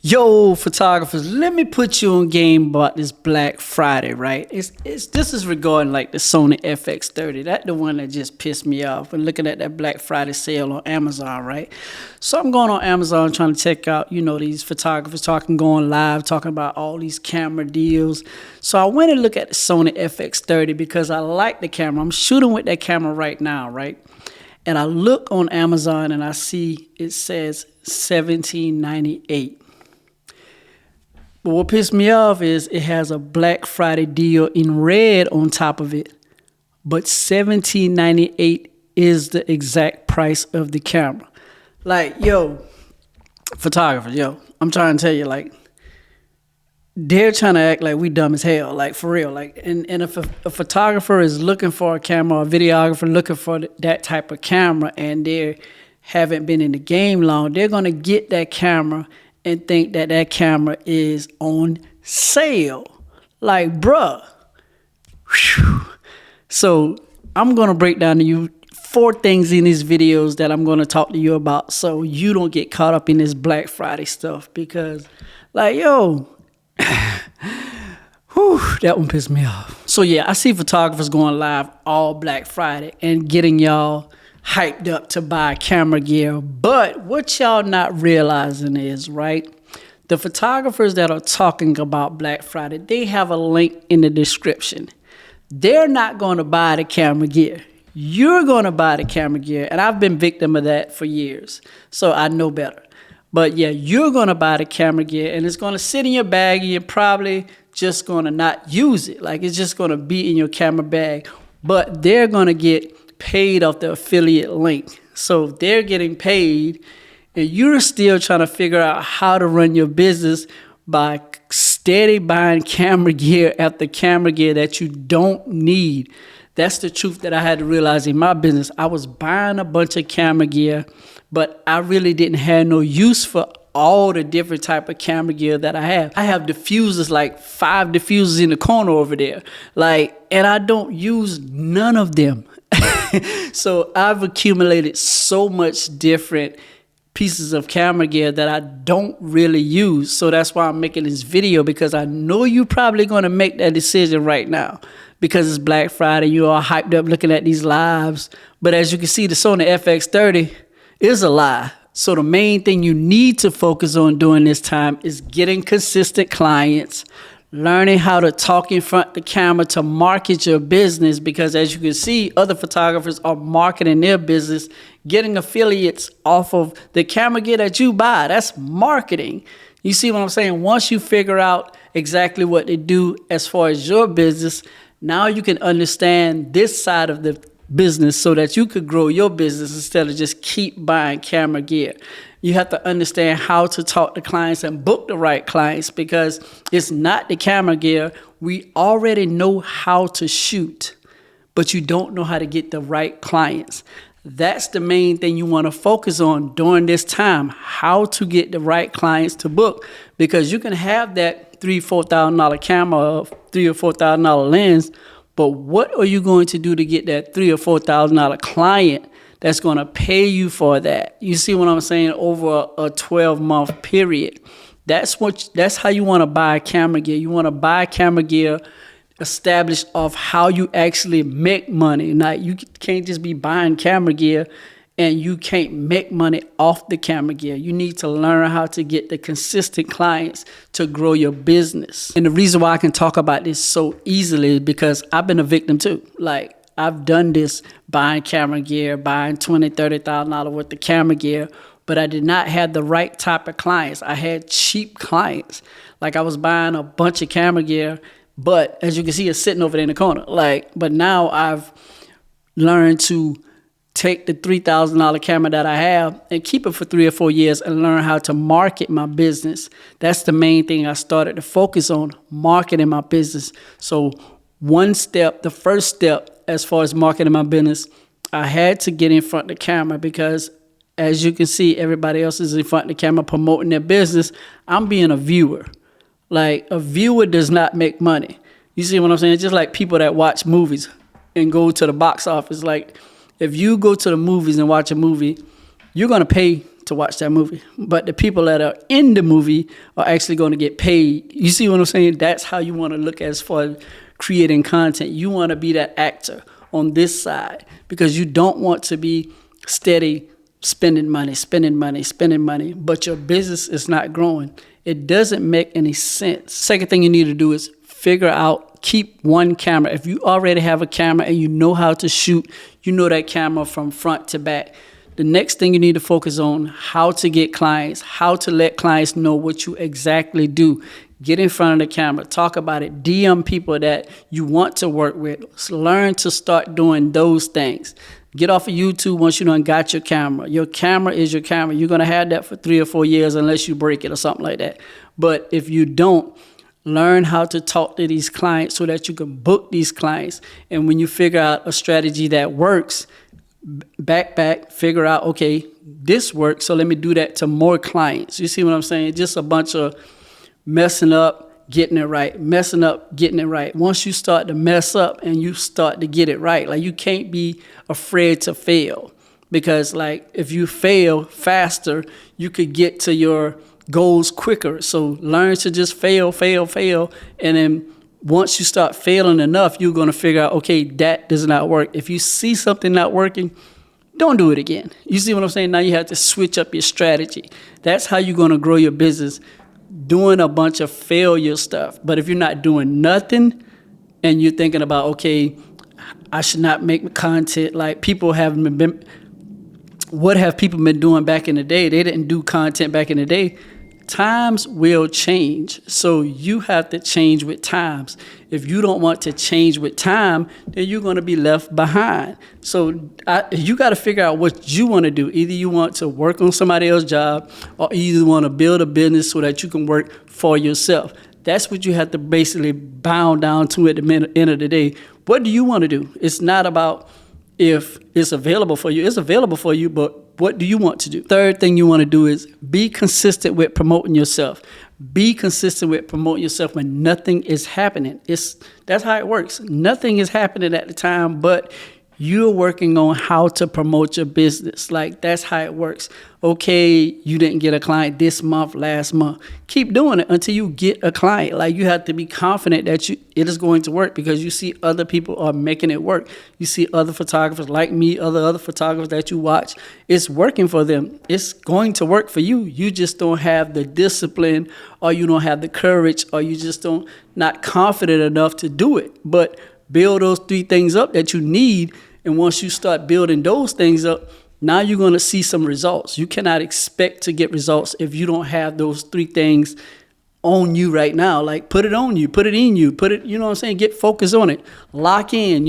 Yo, photographers, let me put you on game about this Black Friday, right? This is regarding like the Sony FX30. That's the one that just pissed me off. And looking at that Black Friday sale on Amazon, right? So I'm going on Amazon trying to check out, these photographers going live, talking about all these camera deals. So I went and looked at the Sony FX30 because I like the camera. I'm shooting with that camera right now, right? And I look on Amazon and I see it says $17.98. But what pissed me off is it has a Black Friday deal in red on top of it. But $17.98 is the exact price of the camera. Like, yo, photographers, I'm trying to tell you, like, they're trying to act like we dumb as hell, like, for real. Like, and if a photographer is looking for a camera, or a videographer looking for that type of camera, and they haven't been in the game long, they're going to get that camera and think that camera is on sale. Like, bruh. Whew. So I'm going to break down to you 4 things in these videos that I'm going to talk to you about so you don't get caught up in this Black Friday stuff. Because, like, yo, whew, that one pissed me off. So, yeah, I see photographers going live all Black Friday and getting y'all hyped up to buy camera gear. But what y'all not realizing is, right, the photographers that are talking about Black Friday, they have a link in the description. They're not going to buy the camera gear. You're going to buy the camera gear. And I've been victim of that for years, so I know better. But yeah, you're going to buy the camera gear and it's going to sit in your bag and you're probably just going to not use it. Like, it's just going to be in your camera bag. But they're going to get paid off the affiliate link. So they're getting paid and you're still trying to figure out how to run your business by steady buying camera gear after camera gear that you don't need. That's the truth that I had to realize in my business. I was buying a bunch of camera gear, but I really didn't have no use for all the different type of camera gear that I have. I have diffusers, like 5 diffusers in the corner over there. Like, and I don't use none of them. So I've accumulated so much different pieces of camera gear that I don't really use. So that's why I'm making this video, because I know you're probably going to make that decision right now because it's Black Friday. You are hyped up looking at these lives. But as you can see, the Sony FX30 is a lie. So the main thing you need to focus on during this time is getting consistent clients, learning how to talk in front of the camera to market your business, because as you can see, other photographers are marketing their business, getting affiliates off of the camera gear that you buy. That's marketing. You see what I'm saying? Once you figure out exactly what they do as far as your business, now you can understand this side of the business so that you could grow your business instead of just keep buying camera gear. You have to understand how to talk to clients and book the right clients, because it's not the camera gear. We already know how to shoot, but you don't know how to get the right clients. That's the main thing you want to focus on during this time, how to get the right clients to book, because you can have that $3,000-$4,000 camera or $3,000 or $4,000 lens, but what are you going to do to get that $3,000 or $4,000 client that's going to pay you for that? You see what I'm saying? Over a 12-month period. That's how you want to buy camera gear. You want to buy camera gear established off how you actually make money. Now, you can't just be buying camera gear and you can't make money off the camera gear. You need to learn how to get the consistent clients to grow your business. And the reason why I can talk about this so easily is because I've been a victim too. Like, I've done this, buying camera gear, buying $20,000, $30,000 worth of camera gear, but I did not have the right type of clients. I had cheap clients. Like, I was buying a bunch of camera gear, but as you can see, it's sitting over there in the corner. Like, but now I've learned to take the $3,000 camera that I have and keep it for 3 or 4 years and learn how to market my business. That's the main thing I started to focus on, marketing my business. So the first step as far as marketing my business, I had to get in front of the camera, because as you can see, everybody else is in front of the camera promoting their business. I'm being a viewer. Like, a viewer does not make money. You see what I'm saying? It's just like people that watch movies and go to the box office. Like, if you go to the movies and watch a movie, you're going to pay to watch that movie. But the people that are in the movie are actually going to get paid. You see what I'm saying? That's how you want to look as far as creating content. You want to be that actor on this side because you don't want to be steady spending money, but your business is not growing. It doesn't make any sense. Second thing you need to do is figure out, keep one camera. If you already have a camera and you know how to shoot, you know that camera from front to back. The next thing you need to focus on, how to get clients, how to let clients know what you exactly do. Get in front of the camera, talk about it, DM people that you want to work with. Learn to start doing those things. Get off of YouTube once you done got your camera. Your camera is your camera. You're going to have that for 3 or 4 years unless you break it or something like that. But if you don't, learn how to talk to these clients so that you can book these clients. And when you figure out a strategy that works, back, figure out, okay, this works, so let me do that to more clients. You see what I'm saying? Just a bunch of messing up, getting it right, messing up, getting it right. Once you start to mess up and you start to get it right, like you can't be afraid to fail because like if you fail faster, you could get to your goals quicker. So learn to just fail. And then once you start failing enough, you're going to figure out, okay, that does not work. If you see something not working, don't do it again. You see what I'm saying? Now you have to switch up your strategy. That's how you're going to grow your business, doing a bunch of failure stuff. But if you're not doing nothing and you're thinking about, okay, I should not make content, like people haven't been, what have people been doing back in the day? They didn't do content back in the day. Times will change, so you have to change with times. If you don't want to change with time, then you're going to be left behind. So you got to figure out what you want to do. Either you want to work on somebody else's job or either want to build a business so that you can work for yourself. That's what you have to basically bound down to at the end of the day. What do you want to do? It's not about if it's available for you. It's available for you, but what do you want to do? Third thing you want to do is be consistent with promoting yourself. Be consistent with promoting yourself when nothing is happening. That's how it works. Nothing is happening at the time, but you're working on how to promote your business. Like, that's how it works. Okay, you didn't get a client this month, last month. Keep doing it until you get a client. Like, you have to be confident that it is going to work because you see other people are making it work. You see other photographers like me, other photographers that you watch. It's working for them. It's going to work for you. You just don't have the discipline, or you don't have the courage, or you just not confident enough to do it. But build those 3 things up that you need, and once you start building those things up, now you're going to see some results. You cannot expect to get results if you don't have those 3 things on you right now. Like, put it on you, put it in you, you know what I'm saying? Get focused on it. Lock in,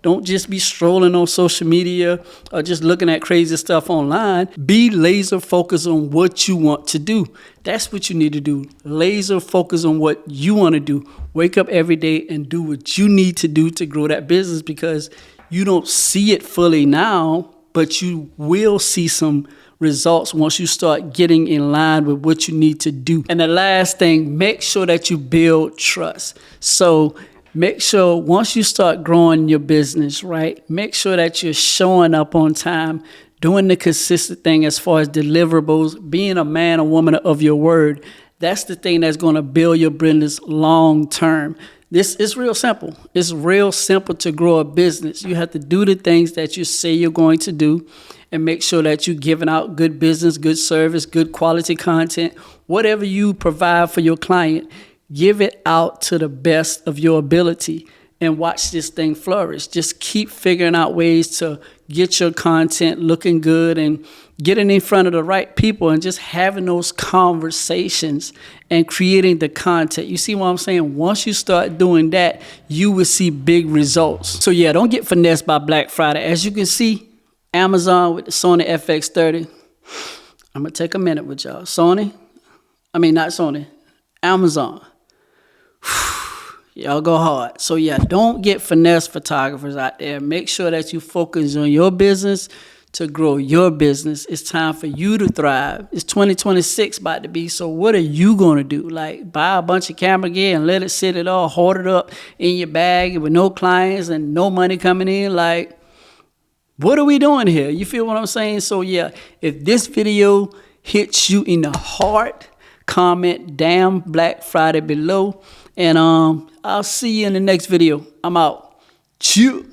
Don't just be strolling on social media or just looking at crazy stuff online. Be laser focused on what you want to do. That's what you need to do. Laser focus on what you want to do. Wake up every day and do what you need to do to grow that business, because you don't see it fully now, but you will see some results once you start getting in line with what you need to do. And the last thing, make sure that you build trust. So make sure once you start growing your business, right, make sure that you're showing up on time, doing the consistent thing as far as deliverables, being a man or woman of your word. That's the thing that's going to build your business long term. This is real simple. It's real simple to grow a business. You have to do the things that you say you're going to do and make sure that you're giving out good business, good service, good quality content. Whatever you provide for your client, give it out to the best of your ability and watch this thing flourish. Just keep figuring out ways to get your content looking good and getting in front of the right people and just having those conversations and creating the content. You see what I'm saying? Once you start doing that, you will see big results. So yeah, don't get finessed by Black Friday. As you can see, Amazon with the Sony FX30. I'm going to take a minute with y'all. Amazon. Y'all go hard. So yeah, don't get finesse photographers out there. Make sure that you focus on your business to grow your business. It's time for you to thrive. It's 2026 about to be. So what are you going to do? Like, buy a bunch of camera gear and let it sit it all, hoard it up in your bag with no clients and no money coming in? Like, What are we doing here? You feel what I'm saying? So yeah, if this video hits you in the heart, comment damn Black Friday below. And I'll see you in the next video. I'm out. Chew.